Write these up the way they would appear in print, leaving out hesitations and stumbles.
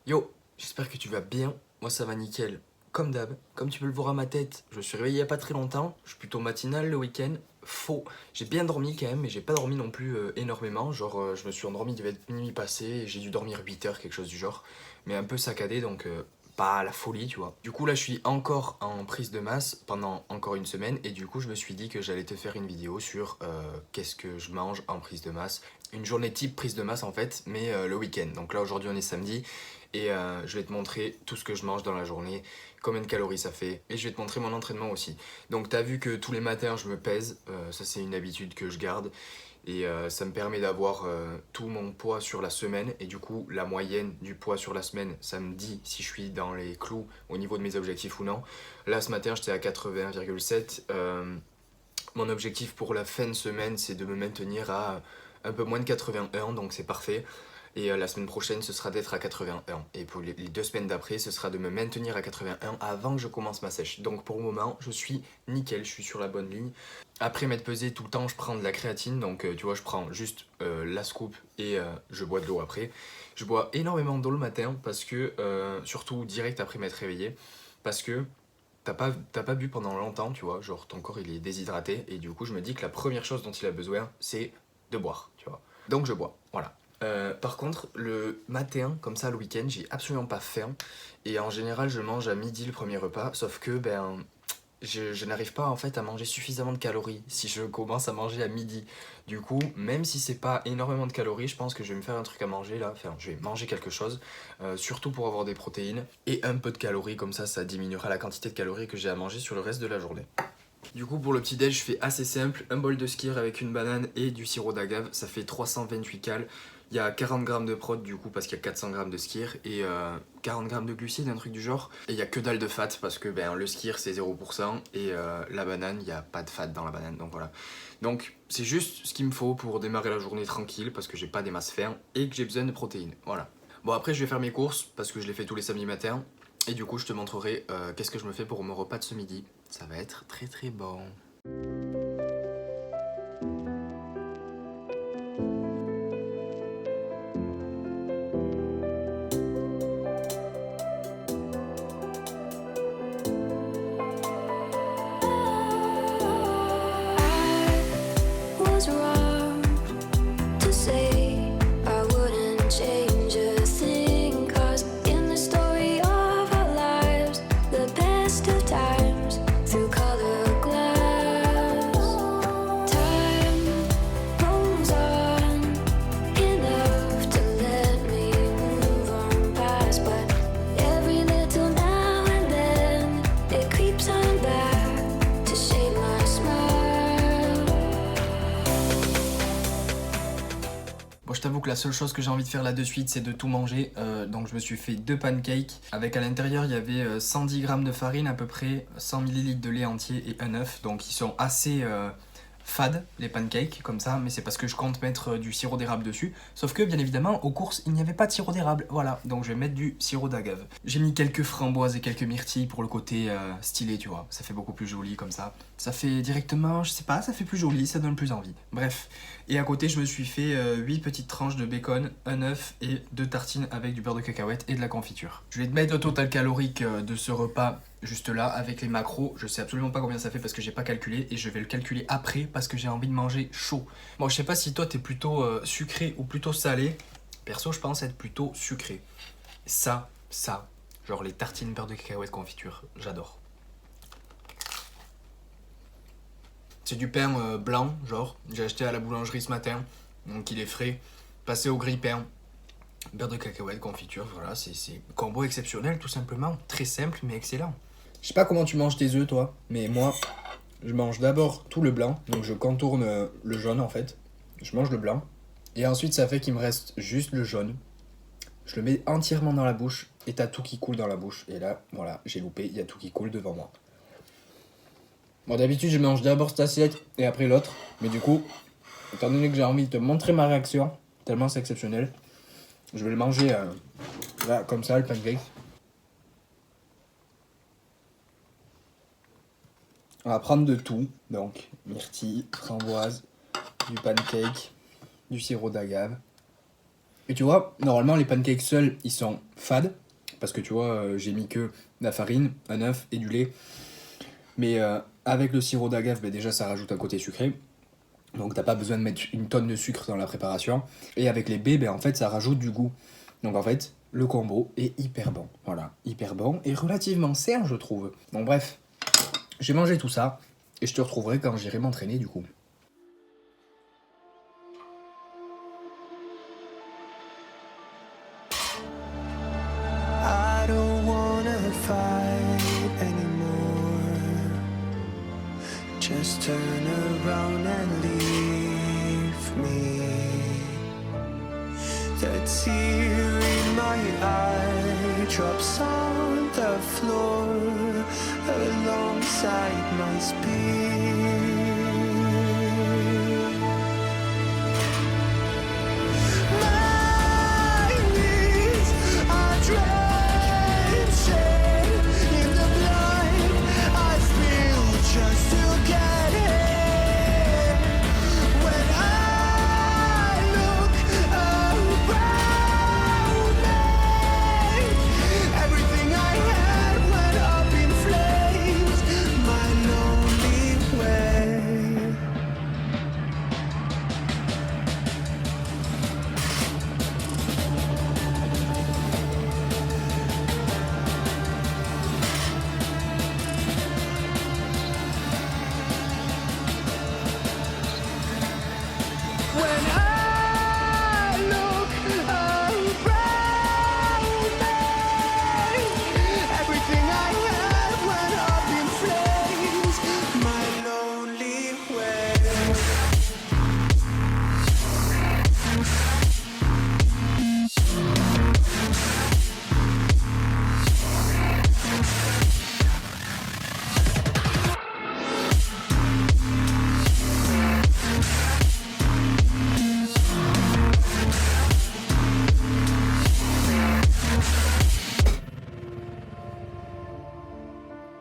Yo, j'espère que tu vas bien. Moi ça va nickel, comme d'hab. Comme tu peux le voir à ma tête, je me suis réveillé il y a pas très longtemps. Je suis plutôt matinal le week-end. Faux. J'ai bien dormi quand même, mais j'ai pas dormi non plus énormément. Genre, je me suis endormi, il devait être minuit passé, et j'ai dû dormir 8 heures, quelque chose du genre. Mais un peu saccadé, donc pas la folie, tu vois. Du coup, là, je suis encore en prise de masse pendant encore une semaine, et du coup, je me suis dit que j'allais te faire une vidéo sur qu'est-ce que je mange en prise de masse. Une journée type prise de masse en fait, mais le week-end. Donc là, aujourd'hui, on est samedi. Et je vais te montrer tout ce que je mange dans la journée, combien de calories ça fait, et je vais te montrer mon entraînement aussi. Donc t'as vu que tous les matins je me pèse, ça c'est une habitude que je garde, et ça me permet d'avoir tout mon poids sur la semaine, et du coup la moyenne du poids sur la semaine, ça me dit si je suis dans les clous au niveau de mes objectifs ou non. Là ce matin j'étais à 81,7, mon objectif pour la fin de semaine c'est de me maintenir à un peu moins de 81, donc c'est parfait. Et la semaine prochaine, ce sera d'être à 81. Et pour les 2 semaines d'après, ce sera de me maintenir à 81 avant que je commence ma sèche. Donc pour le moment, je suis nickel, je suis sur la bonne ligne. Après m'être pesé tout le temps, je prends de la créatine. Donc tu vois, je prends juste la scoop et je bois de l'eau après. Je bois énormément d'eau le matin parce que, surtout direct après m'être réveillé, parce que t'as pas bu pendant longtemps, tu vois. Genre ton corps il est déshydraté. Et du coup, je me dis que la première chose dont il a besoin, c'est de boire, tu vois. Donc je bois, voilà. Par contre, le matin, comme ça, le week-end, j'ai absolument pas faim. Et en général, je mange à midi le premier repas. Sauf que, je n'arrive pas en fait à manger suffisamment de calories si je commence à manger à midi. Du coup, même si c'est pas énormément de calories, je pense que je vais me faire un truc à manger là. Enfin, je vais manger quelque chose, surtout pour avoir des protéines et un peu de calories. Comme ça diminuera la quantité de calories que j'ai à manger sur le reste de la journée. Du coup, pour le petit déj, je fais assez simple, un bol de skyr avec une banane et du sirop d'agave, ça fait 328 cales. Il y a 40 grammes de prot du coup parce qu'il y a 400 grammes de skyr et 40 grammes de glucides, un truc du genre. Et il y a que dalle de fat parce que le skyr c'est 0% et la banane, il n'y a pas de fat dans la banane, donc voilà. Donc c'est juste ce qu'il me faut pour démarrer la journée tranquille parce que j'ai pas des masses fermes et que j'ai besoin de protéines, voilà. Bon après je vais faire mes courses parce que je les fais tous les samedis matins. Et du coup je te montrerai qu'est-ce que je me fais pour mon repas de ce midi. Ça va être très très bon. Was wrong to say I wouldn't change a thing, 'cause in the story of our lives, the best of times through colored glass, time rolls on enough to let me move on past, but every little now and then it creeps on back to shade my smile. Bon, je t'avoue que la seule chose que j'ai envie de faire là de suite, c'est de tout manger. Donc je me suis fait 2 pancakes. Avec à l'intérieur, il y avait 110 grammes de farine à peu près, 100 ml de lait entier et un œuf. Donc ils sont assez fades, les pancakes, comme ça. Mais c'est parce que je compte mettre du sirop d'érable dessus. Sauf que, bien évidemment, aux courses, il n'y avait pas de sirop d'érable. Voilà, donc je vais mettre du sirop d'agave. J'ai mis quelques framboises et quelques myrtilles pour le côté stylé, tu vois. Ça fait beaucoup plus joli comme ça. Ça fait directement, je sais pas, ça fait plus joli, ça donne plus envie. Bref. Et à côté, je me suis fait 8 petites tranches de bacon, un œuf et 2 tartines avec du beurre de cacahuète et de la confiture. Je vais te mettre le total calorique de ce repas juste là avec les macros. Je sais absolument pas combien ça fait parce que j'ai pas calculé et je vais le calculer après parce que j'ai envie de manger chaud. Bon, je sais pas si toi t'es plutôt sucré ou plutôt salé. Perso, je pense être plutôt sucré. Ça, genre les tartines beurre de cacahuète confiture, j'adore. C'est du pain blanc, genre. J'ai acheté à la boulangerie ce matin, donc il est frais. Passé au grille-pain, beurre de cacahuète, confiture, voilà, c'est combo exceptionnel tout simplement. Très simple mais excellent. Je sais pas comment tu manges tes œufs toi, mais moi, je mange d'abord tout le blanc, donc je contourne le jaune en fait. Je mange le blanc, et ensuite ça fait qu'il me reste juste le jaune. Je le mets entièrement dans la bouche, et t'as tout qui coule dans la bouche. Et là, voilà, j'ai loupé, il y a tout qui coule devant moi. Bon, d'habitude, je mange d'abord cette assiette et après l'autre. Mais du coup, étant donné que j'ai envie de te montrer ma réaction, tellement c'est exceptionnel, je vais le manger là, comme ça, le pancake. On va prendre de tout. Donc, myrtille, framboise, du pancake, du sirop d'agave. Et tu vois, normalement les pancakes seuls, ils sont fades, parce que tu vois, j'ai mis que la farine, un œuf et du lait. Mais avec le sirop d'agave, ben déjà ça rajoute un côté sucré. Donc t'as pas besoin de mettre une tonne de sucre dans la préparation. Et avec les baies, ben en fait ça rajoute du goût. Donc en fait, le combo est hyper bon. Voilà, hyper bon et relativement sain je trouve. Donc bref, j'ai mangé tout ça et je te retrouverai quand j'irai m'entraîner du coup. I don't wanna fight anymore. Just turn around and leave me. The tear in my eye drops on the floor alongside my speed. My knees are drenching in the blind. I feel just to get in. When I look around me, everything I had went up in flames. My lonely way. When I look around me, everything I had went up in flames. My lonely way.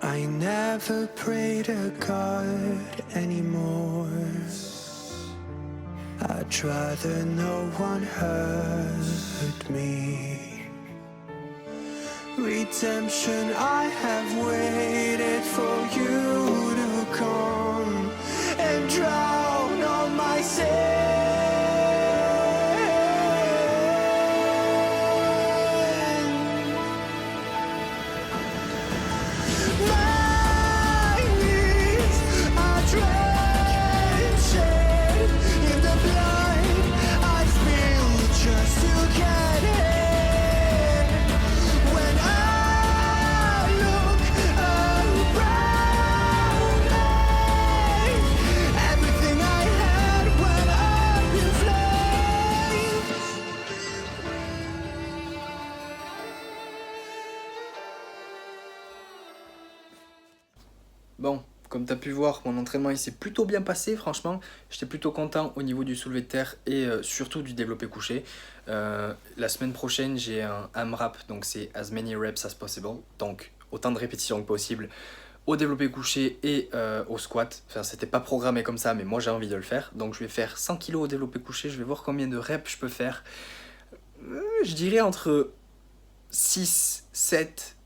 I never pray to God anymore. I'd rather no one hurt me. Redemption, I have waited for you to come and drown all my sin. My knees are drenching in the blind. I feel just to get in. When I look around me, everything I had went up in flames. Bon, comme tu as pu voir, mon entraînement il s'est plutôt bien passé, franchement. J'étais plutôt content au niveau du soulevé de terre et surtout du développé couché. La semaine prochaine, j'ai un AMRAP, donc c'est as many reps as possible, donc autant de répétitions que possible au développé couché et au squat. Enfin, c'était pas programmé comme ça, mais moi j'ai envie de le faire. Donc je vais faire 100 kg au développé couché, je vais voir combien de reps je peux faire. Je dirais entre 6, 7,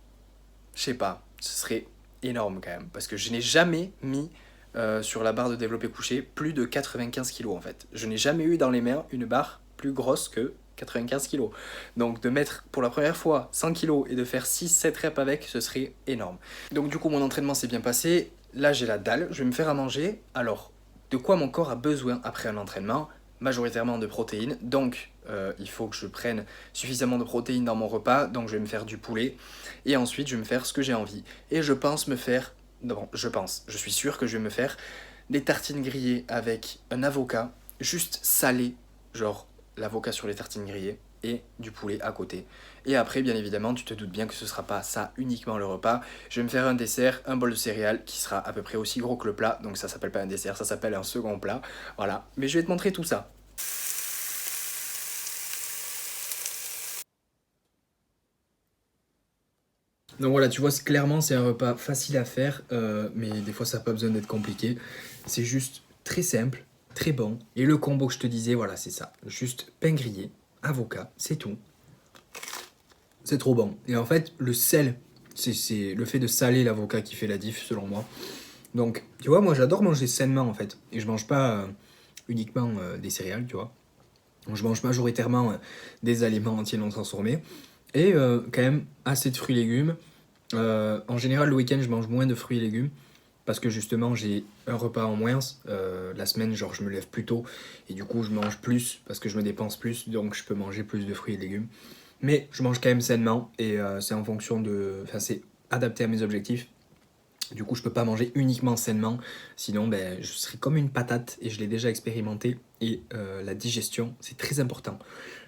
je sais pas, ce serait énorme quand même, parce que je n'ai jamais mis sur la barre de développé couché plus de 95 kg en fait. Je n'ai jamais eu dans les mains une barre plus grosse que 95 kg. Donc de mettre pour la première fois 100 kg et de faire 6-7 reps avec, ce serait énorme. Donc du coup mon entraînement s'est bien passé, là j'ai la dalle, je vais me faire à manger. Alors, de quoi mon corps a besoin après un entraînement? Majoritairement de protéines, donc il faut que je prenne suffisamment de protéines dans mon repas, donc je vais me faire du poulet, et ensuite je vais me faire ce que j'ai envie. Et je pense me faire, non, je suis sûr que je vais me faire des tartines grillées avec un avocat, juste salé, genre l'avocat sur les tartines grillées, et du poulet à côté. Et après, bien évidemment, tu te doutes bien que ce sera pas ça uniquement le repas. Je vais me faire un dessert, un bol de céréales qui sera à peu près aussi gros que le plat, donc ça s'appelle pas un dessert, ça s'appelle un second plat. Voilà, mais je vais te montrer tout ça. Donc voilà, tu vois, clairement c'est un repas facile à faire, mais des fois ça n'a pas besoin d'être compliqué. C'est juste très simple, très bon. Et le combo que je te disais, voilà, c'est ça. Juste pain grillé avocat, c'est tout. C'est trop bon. Et en fait, le sel, c'est le fait de saler l'avocat qui fait la diff, selon moi. Donc, tu vois, moi j'adore manger sainement en fait. Et je mange pas uniquement des céréales, tu vois. Donc, je mange majoritairement des aliments entiers non transformés. Et quand même assez de fruits et légumes. En général, le week-end, je mange moins de fruits et légumes. Parce que justement, j'ai un repas en moins. La semaine, genre, je me lève plus tôt. Et du coup, je mange plus parce que je me dépense plus. Donc, je peux manger plus de fruits et légumes. Mais je mange quand même sainement. Et c'est en fonction de. Enfin, c'est adapté à mes objectifs. Du coup, je peux pas manger uniquement sainement, sinon ben, je serais comme une patate et je l'ai déjà expérimenté. Et la digestion, c'est très important.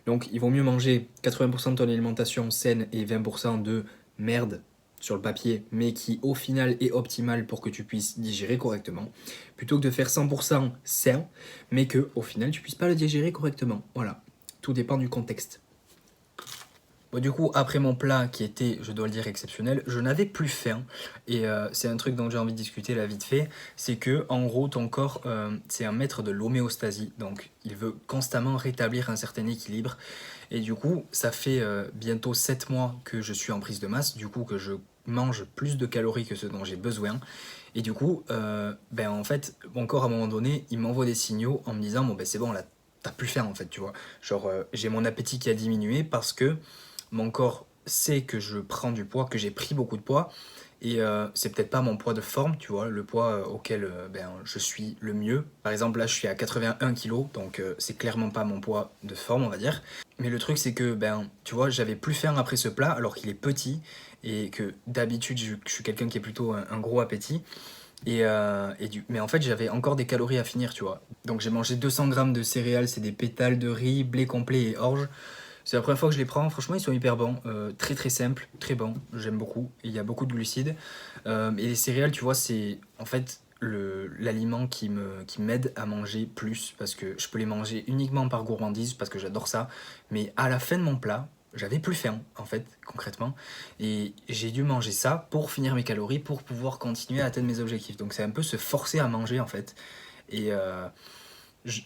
Donc, il vaut mieux manger 80% de ton alimentation saine et 20% de merde sur le papier, mais qui au final est optimale pour que tu puisses digérer correctement, plutôt que de faire 100% sain, mais que au final tu puisses pas le digérer correctement. Voilà, tout dépend du contexte. Bon, du coup, après mon plat qui était, je dois le dire, exceptionnel, je n'avais plus faim. Et c'est un truc dont j'ai envie de discuter là vite fait. C'est que, en gros, ton corps, c'est un maître de l'homéostasie. Donc, il veut constamment rétablir un certain équilibre. Et du coup, ça fait bientôt 7 mois que je suis en prise de masse. Du coup, que je mange plus de calories que ce dont j'ai besoin. Et du coup, ben en fait, mon corps, à un moment donné, il m'envoie des signaux en me disant, bon, ben c'est bon, là, t'as plus faim, en fait, tu vois. Genre, j'ai mon appétit qui a diminué parce que mon corps sait que je prends du poids, que j'ai pris beaucoup de poids, et c'est peut-être pas mon poids de forme, tu vois, le poids auquel ben, je suis le mieux. Par exemple, là, je suis à 81 kg, donc c'est clairement pas mon poids de forme, on va dire. Mais le truc, c'est que, ben, tu vois, j'avais plus faim après ce plat, alors qu'il est petit, et que d'habitude, je suis quelqu'un qui est plutôt un gros appétit. Mais en fait, j'avais encore des calories à finir, tu vois. Donc j'ai mangé 200 grammes de céréales, c'est des pétales de riz, blé complet et orge. C'est la première fois que je les prends, franchement ils sont hyper bons, très très simples, très bons, j'aime beaucoup, il y a beaucoup de glucides. Et les céréales, tu vois, c'est en fait l'aliment qui m'aide à manger plus, parce que je peux les manger uniquement par gourmandise, parce que j'adore ça, mais à la fin de mon plat, j'avais plus faim, en fait, concrètement, et j'ai dû manger ça pour finir mes calories, pour pouvoir continuer à atteindre mes objectifs. Donc c'est un peu se forcer à manger, en fait, et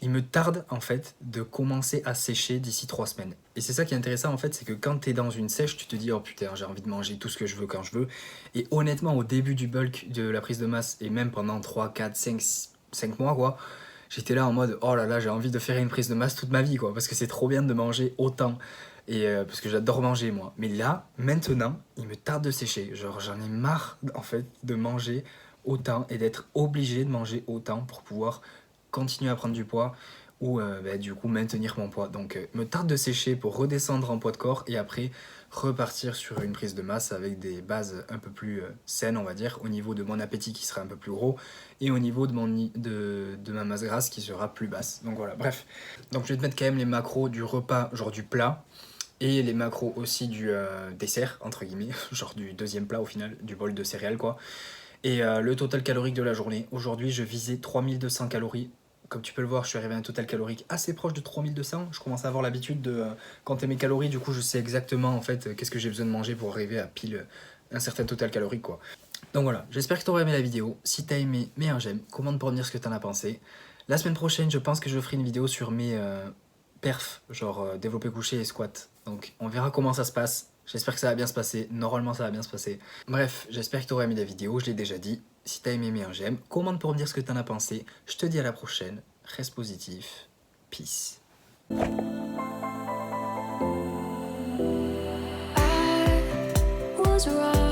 il me tarde en fait de commencer à sécher d'ici 3 semaines. Et c'est ça qui est intéressant en fait, c'est que quand t'es dans une sèche, tu te dis oh putain j'ai envie de manger tout ce que je veux quand je veux. Et honnêtement au début du bulk, de la prise de masse, et même pendant 3, 4, 5 mois quoi, j'étais là en mode oh là là j'ai envie de faire une prise de masse toute ma vie quoi, parce que c'est trop bien de manger autant. Et parce que j'adore manger moi. Mais là, maintenant, il me tarde de sécher. Genre j'en ai marre en fait de manger autant et d'être obligé de manger autant pour pouvoir continuer à prendre du poids ou du coup maintenir mon poids. Donc me tarde de sécher pour redescendre en poids de corps et après repartir sur une prise de masse avec des bases un peu plus saines on va dire, au niveau de mon appétit qui sera un peu plus gros et au niveau de ma masse grasse qui sera plus basse. Donc voilà, bref. Donc je vais te mettre quand même les macros du repas, genre du plat, et les macros aussi du dessert entre guillemets, genre du deuxième plat au final, du bol de céréales quoi. Et le total calorique de la journée. Aujourd'hui, je visais 3200 calories. Comme tu peux le voir, je suis arrivé à un total calorique assez proche de 3200. Je commence à avoir l'habitude de compter mes calories. Du coup, je sais exactement en fait qu'est-ce que j'ai besoin de manger pour arriver à pile un certain total calorique quoi. Donc voilà, j'espère que tu auras aimé la vidéo. Si tu as aimé, mets un j'aime. Commente pour me dire ce que tu en as pensé. La semaine prochaine, je pense que je ferai une vidéo sur mes perfs, genre développé couché et squat. Donc on verra comment ça se passe. J'espère que ça va bien se passer, normalement ça va bien se passer. Bref, j'espère que tu auras aimé la vidéo, je l'ai déjà dit. Si t'as aimé, mets un j'aime, commente pour me dire ce que t'en as pensé. Je te dis à la prochaine, reste positif, peace. I was wrong